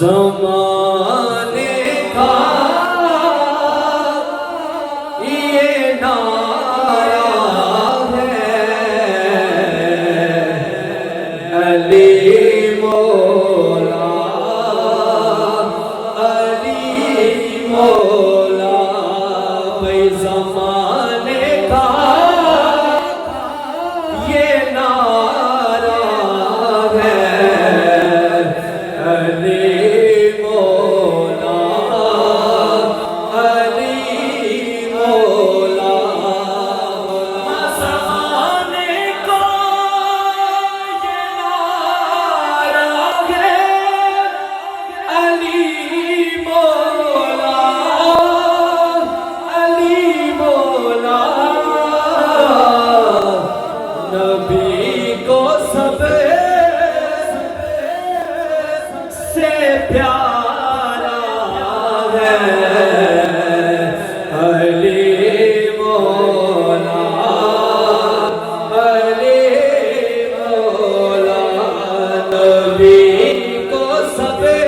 ज़माने का ये नारा है, अली मौला, अली मौला। भाई ज़माने का ये नारा है, अली प्यारा है, अली मौला, अली मौला। नबी को सबसे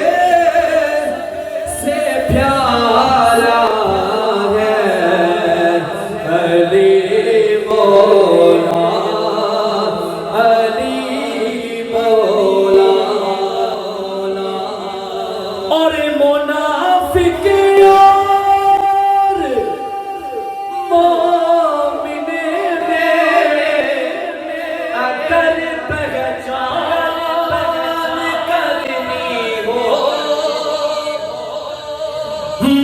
प्यारा है, अली मौला, अली मौला। और मुनाफिक और मोमिन में अगर पहचान करनी हो,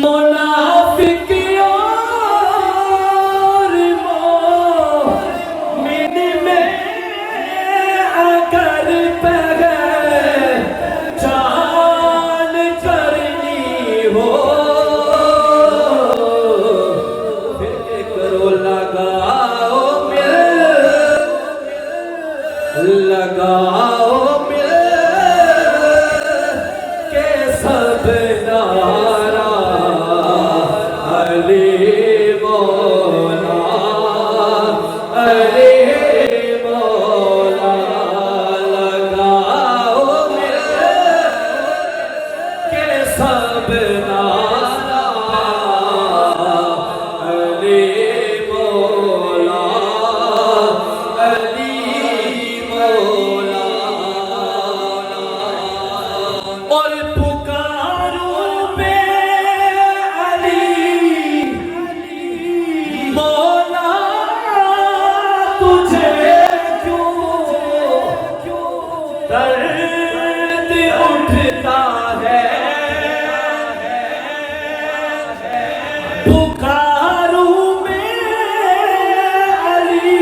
मुनाफिक और मोमिन में अगर लगाओ मिल के सब नारा, अली मौला, अली मौला। लगाओ मिल के सब नारा, अली मौला, अली और पुकारूं मैं अली मौला, तुझे क्यों दर्द उठता है। पुकारूं मैं अली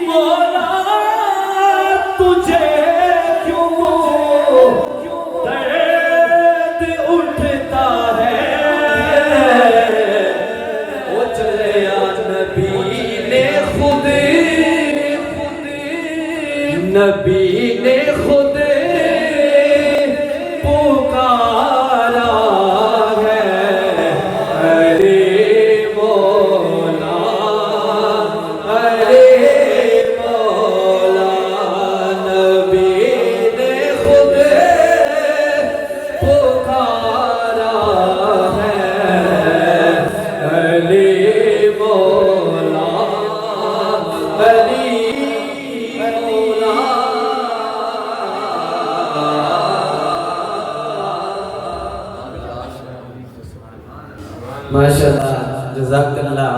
मौला, तुझे नबी ने खुद पुकारा है, अली मौला, अली मौला। नबी ने खुद पुकारा है, अली मौला, अली माशाअल्लाह, जज़ाकल्लाह।